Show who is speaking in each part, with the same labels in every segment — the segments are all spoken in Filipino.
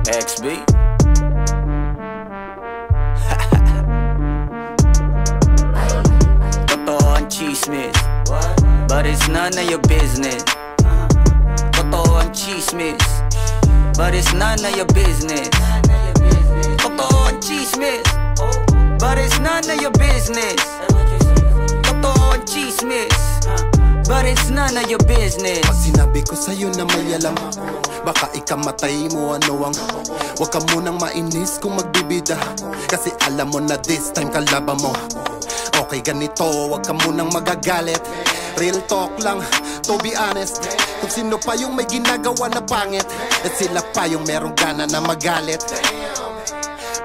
Speaker 1: XB. Totoo ang chismis, but it's none of your business. Totoo ang chismis, but it's none of your business. Totoo ang chismis, but it's none of your business. Totoo ang chismis, but it's none of your business.
Speaker 2: Pag sinabi ko sa'yo na may alam, baka ikamatay mo ano ang. Huwag ka munang mainis kung magbibida, kasi alam mo na this time kalaban mo. Okay ganito, huwag ka munang magagalit. Real talk lang, to be honest. Kung sino pa yung may ginagawa na pangit, at sila pa yung merong gana na magalit.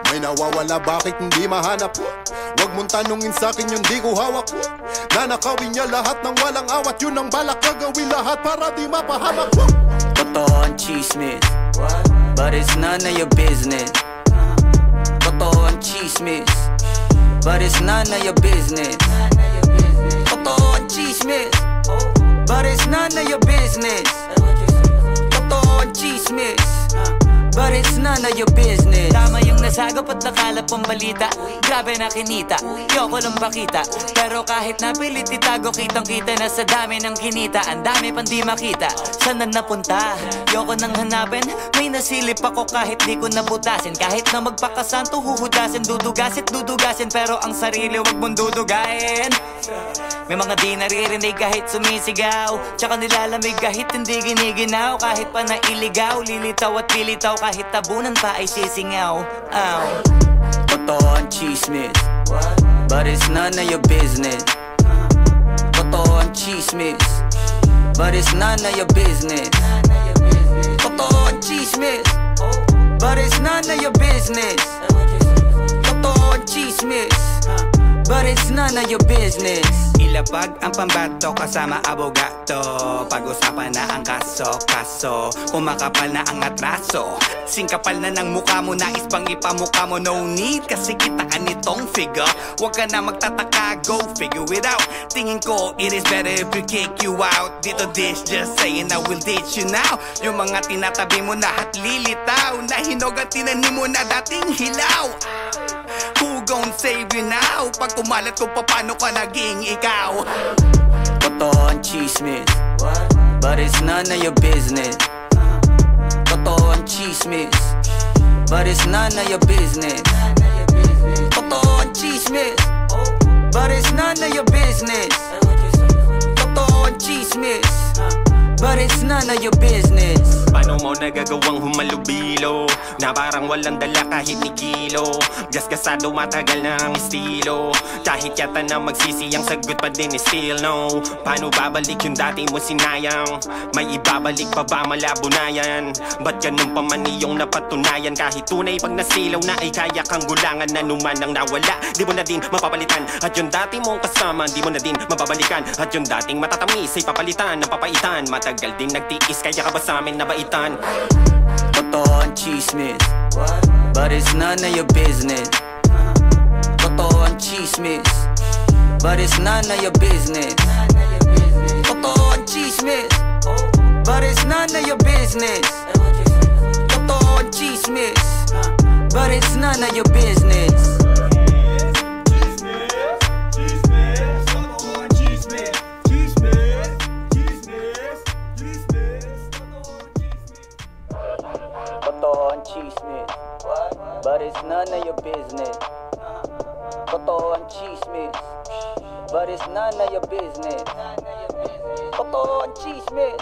Speaker 2: May nawawala, bakit hindi mahanap? Huwag mong tanungin sa'kin yung di ko hawak. Nanakawin niya lahat ng walang awat. Yun ang balak, gagawin lahat para di mapahamak.
Speaker 1: Totoo ang chismis, but it's none of your business. Totoo ang chismis, but it's none of your business. Totoo ang chismis, but it's none of your business. Totoo ang chismis, but it's none of your business. Tama yung nasagap at nakalap ang balita. Grabe na kinita, yoko lang pakita. Pero kahit napilit itago, kitang kita na sa dami ng kinita. Ang dami pang di makita, saan na napunta? Yoko nang hanapin, may nasilip ako kahit di ko nabutasin. Kahit na magpakasanto, huhudasin, dudugasin. Pero ang sarili wag mong dudugain. May mga di naririnig kahit sumisigaw, tsaka nilalamig kahit hindi giniginaw. Kahit pa nailigaw, lilitaw at pilitaw, kahit tabunan pa ay sisingaw. Totoo ang chismis, but it's none of your business. Totoo ang chismis, but it's none of your business. Totoo ang chismis, but it's none of your business. Totoo ang chismis, but it's none of your business. Ilapag ang pambato kasama abogato. Pag-usapan na ang kaso. Kumakapal na ang atraso. Singkapal na ng mukha mo, nais bang ipamukha mo? No need, kasi kita ka nitong figure. Huwag ka na magtataka, go figure it out. Tingin ko, it is better if we kick you out. Dito dish, just saying I will ditch you now. Yung mga tinatabi mo na at lilitaw, na hinog at tinanim mo na dating hilaw. Who gon' save you now? Pag kumalat ko, paano ka naging ikaw? Totoo ang chismis, but it's none of your business. Totoo ang chismis, but it's none of your business. Totoo ang chismis, but it's none of your business. Totoo ang chismis, but it's none of your business.
Speaker 3: Paano mo nagagawang humalubilo na parang walang dala kahit ni kilo? Gasgasado matagal na ang estilo, kahit yata na magsisiyang sagot pa din is still no. Paano babalik yung dati mo sinayang? May ibabalik pa ba malabo na yan? Ba't ganun pa man iyong napatunayan? Kahit tunay pag nasilaw na ay kaya kang gulangan na numan ang nawala. Di mo na din mapapalitan at yung dati mong kasama di mo na din mababalikan. At yung dating matatamis ay papalitan ng papaitan. Matagal din nagtiis kaya ka ba sa amin nabaitan?
Speaker 1: Totoo ang chismis, but it's none of your business. Totoo ang chismis, but it's none of your business. Totoo ang chismis, but it's none of your business. Totoo ang chismis, but it's none of your business. Totoo ang chismis, but it's none of your business. Totoo ang chismis, but it's none of your business. Totoo ang chismis,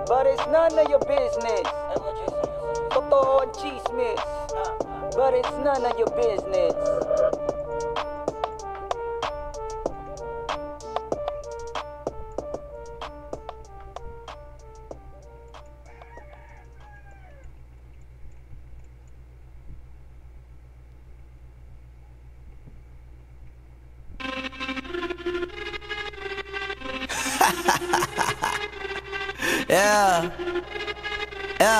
Speaker 1: but it's none of your business. Totoo ang chismis, but it's none of your business. Yeah.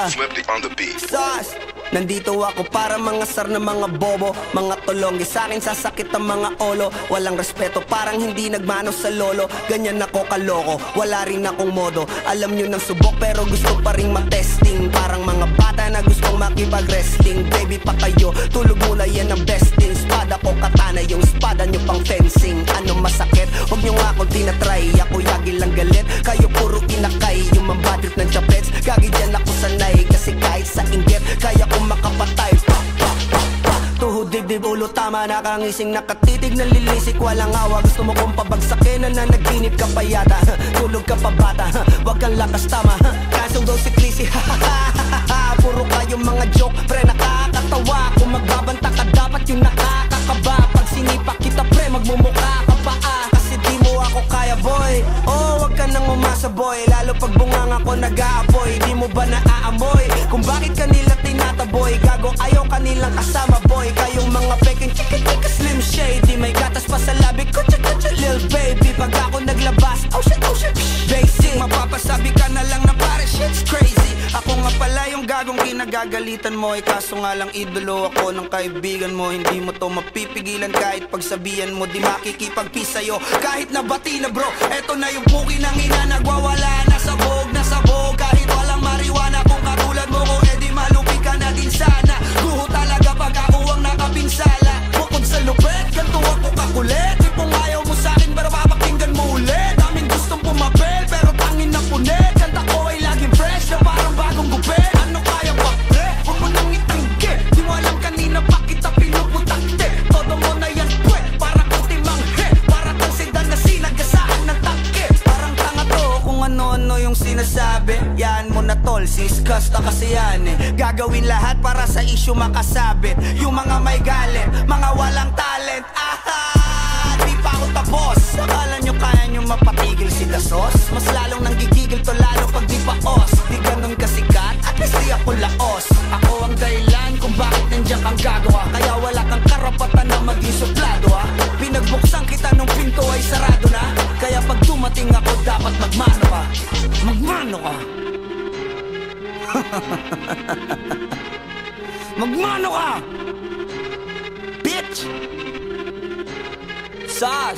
Speaker 4: Swifty on the beat.
Speaker 1: Sauce.
Speaker 4: Nandito ako para mga sar na mga bobo, mga tulonggi, sa'kin sasakit ang mga olo. Walang respeto, parang hindi nagmano sa lolo. Ganyan ako kaloko, wala rin akong modo. Alam nyo ng subok pero gusto pa rin matesting. Parang mga bata na gustong makipag-wrestling. Baby pa kayo, tulog muna yan ang besting. Espada ko katana, yung espada nyo pang fencing. Ano masakit? Huwag nyo nga ako tinatry. Ako yagi lang galit, kayo puro inakay. Yung mambadrip ng chapets, gagi dyan ako sanay. Kasi kahit sa inggit, kaya ko makapatay. Tuhod, dibdib, ulo, tama, nakangising, nakatitig, nalilisik, walang awa. Gusto mo kong pabagsakin, nananaginip ka pa yata. Tulog ka pa bata, wag kang lakas tama. Kasong daw si Clissy, puro kayong mga joke, pre nakakatawa. Kung magbabanta ka dapat yung nakakakaba. Pag sinipa kita pre, magmumukha ka pa kasi di mo ako kaya boy. Oh, wag ka nang umasa boy, lalo pag bungang ako nag-aapoy. Di mo ba naaamoy kung bakit kanila tinataboy? Gago ayaw kanilang kasama boy. Kayong mga peking chika slim shady, may gatas pa sa labi ko, lil baby. Pag ako naglabas, oh shit, basic. Mapapasabi ka na lang na pare shit's crazy. Ako nga pala yung gagong kinagagalitan mo. Kaso nga lang idolo ako ng kaibigan mo. Hindi mo to mapipigilan kahit pagsabihan mo. Di makikipagpi sa'yo kahit nabati na bro. Eto na yung puki ng ina, nagwawala na sabog. Kahit walang mariwana, kung katulad mo ko, edi malupi ka na din sana. Guho talaga pag ako ang nakapinsala. Bukod sa lupet, ganito ako kakulit. Tipong ayaw mo sa'kin, pero papakinggan mo ulit. Daming gustong pumapel, pero tangin na punit. Kanta ko ay laging fresh, na parang bagong gupit. Ano kaya pa pre? Huwag mo nang itanggi. Di mo alam kanina pa kita pinuputakte. Todo mo na yan pwe, para kang timanghe. Para kang sedan na sinagasaan ng tangke. Parang tanga to kung ano-ano yung sinasabi. Yan mo na tol, siskasta kasi yan Gagawin lahat para sa issue makasabit. Yung mga may galit, mga walang talent. Di pa ako tapos. Akala nyo kaya nyo mapatigil si Dasos? Mas lalong nanggigigil to lalo pag di pa os. Di ganun kasikat, at least di ako laos. Ako ang dahilan kung bakit nandiyan kang gagawa. Kaya wala kang karapatan na maging suplado Pinagbuksan kita nung pinto ay sarado na. Kaya pag dumating ako dapat magmano ka. Magmano ka. Magmano ka, bitch. Sas.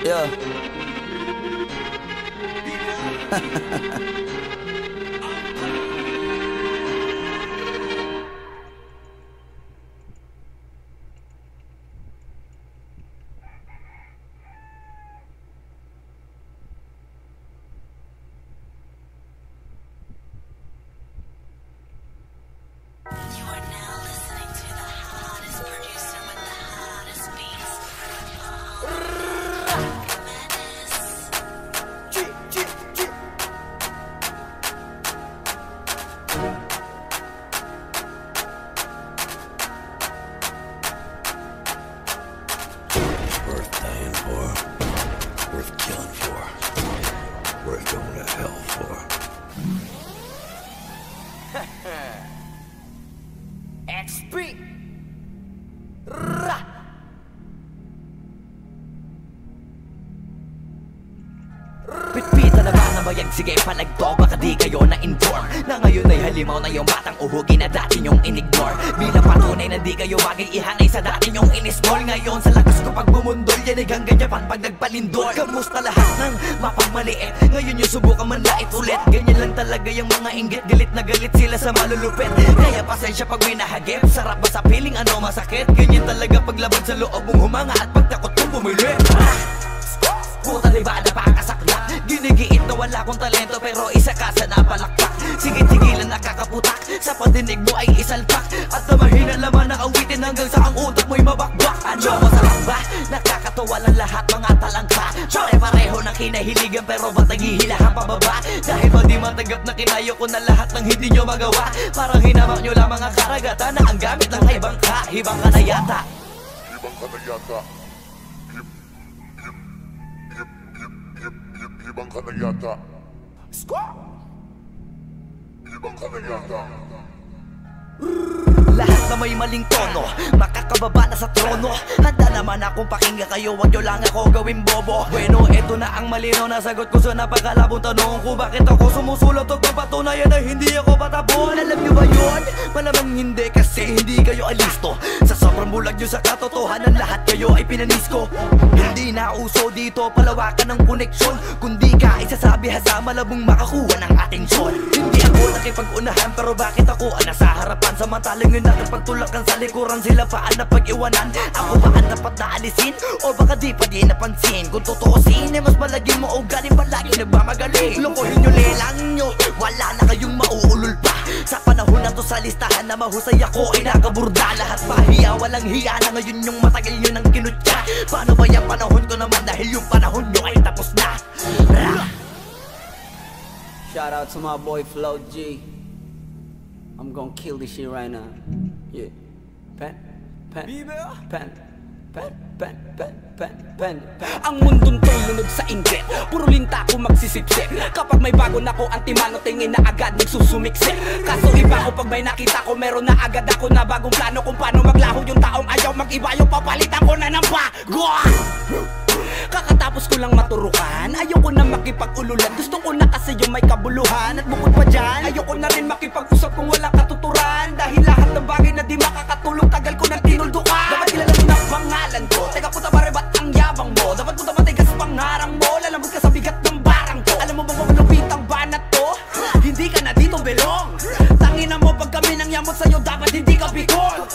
Speaker 4: Yeah.
Speaker 5: Sige palagto, baka di kayo na-inform na ngayon ay halimaw na yung batang uhugin na dati nyong in-ignore. Bilang patunay na di kayo bagay ihanay sa dati nyong in-small. Ngayon sa lakas ko pag bumundol, yan ay hanggang Japan pag nagpalindol. Kamusta lahat ng mapagmaliit? Ngayon yung subukan manlait ulit. Ganyan lang talaga yung mga inggit, galit na galit sila sa malulupit. Kaya pasensya pag may nahagip, sarap ba sa piling ano masakit? Ganyan talaga paglaban sa loob mong humanga at pagtakot mong bumili. Puta diba napakasaklap? Ginigiit na wala kong talento pero isa ka sa napalakpak. Sigit-sigilan nakakaputak, sa padinig mo ay isalpak. At na mahina laman ang awitin hanggang sa ang utak mo'y mabakbak. Ano masarap ba? Nakakatawa lang lahat mga talangka. Pare-pareho na kinahiligan pero ba't naghihilahan pababa? Dahil ba di matanggap na kinayo ko na lahat ng hindi nyo magawa? Parang hinamak nyo lamang ang karagatan na ang gamit ng ibang ka. Hibang ka na yata.
Speaker 6: Hibang ka na yata. Hibang ka na yata. Hibang ka na yata.
Speaker 5: Lahat na may maling tono, makakababa na sa trono. Handa naman akong pakinggan kayo, wag nyo lang ako gawing bobo. Bueno, eto na ang malinaw na sagot ko sa napakalabong tanong ko. Bakit ako sumusulot at papatunayan na hindi ako patapon? Alam nyo ba yun? Malamang hindi kasi hindi kayo alisto. Sa sobrang bulag nyo sa katotohanan, lahat kayo ay pinanisko. Hindi na uso dito palawakan ng koneksyon, kundi ka isasabi sa malabong makakuha ng atensyon. Hindi ako nakipag-unahan pero bakit ako ang nasa harapan? Samantalang yun natin pagtulakan sa likuran, sila pa ang napag-iwanan. Ako ba ang dapat na alisin? O baka di pa di napansin? Kung totoosin ay mas malagin mo o galing palagi nagmamagaling. Lokohin nyo, lelang nyo, wala na kayong mauulol pa. Sa panahon na to sa listahan na mahusay ako ay nakaburda. Lahat pahiya, walang hiya na ngayon yung matagal nyo nang kinutya. Paano ba yung panahon ko naman dahil yung panahon nyo ay tapos na?
Speaker 4: Shout out to my boy Flo G. I'm gonna kill this shit right now. Yeah. Pen. Ang mundong to'y lunod sa inggit, puro linta ko magsisipsip. Kapag may bago na ko, antimano tingin na agad nagsusumiksik. Kaso iba ko pag may nakita ko, meron na agad ako na bagong plano kung paano maglaho yung taong ayaw mag-iba. Yung papalitan ko na ng bago. Kakatapos ko lang maturukan, ayoko na makipag-ululan. Gusto ko na kasi yung may kabuluhan. At bukod pa dyan, ayoko na rin makipag-usap kung walang katuturan. Dahil lahat ng bagay na di makakatulong, tagal ko nang tinuldukan. Dapat kilala mo na pangalan ko, teka puta pare ba't ang yabang mo? Dapat puta matigas pangarang mo, lalambot ka sa bigat ng barang ko. Alam mo bang malupit ang banat to? Hindi ka na dito belong. Tangina mo pag kami nang yamot sa'yo, dapat hindi ka bigol.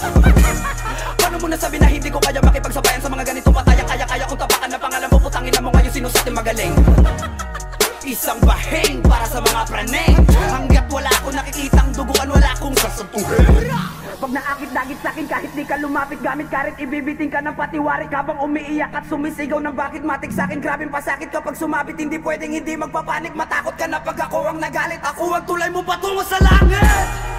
Speaker 4: Paano mo nasabi na hindi ko kaya makipagsabayan sa mga ganitong pataya? Kaya kung tapakan na pangalan mo, putangin na mo ngayon sino sa ating magaling. Isang baheng para sa mga praneng. Hanggat wala akong nakikitang duguan, wala akong sasantuhin. Pag naakit-dagit sa'kin kahit di ka lumapit, gamit karit ibibiting ka ng patiwarik. Habang umiiyak at sumisigaw ng bakit matik sa'kin. Grabing pasakit kapag sumabit, hindi pwedeng hindi magpapanik. Matakot ka na pag ako ang nagalit, ako ang tulay mo patungo sa langit.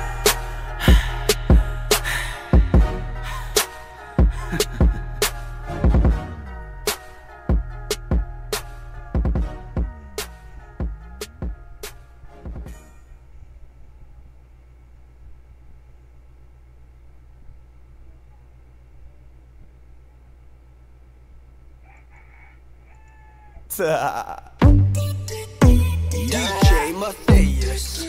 Speaker 7: DJ Matthias.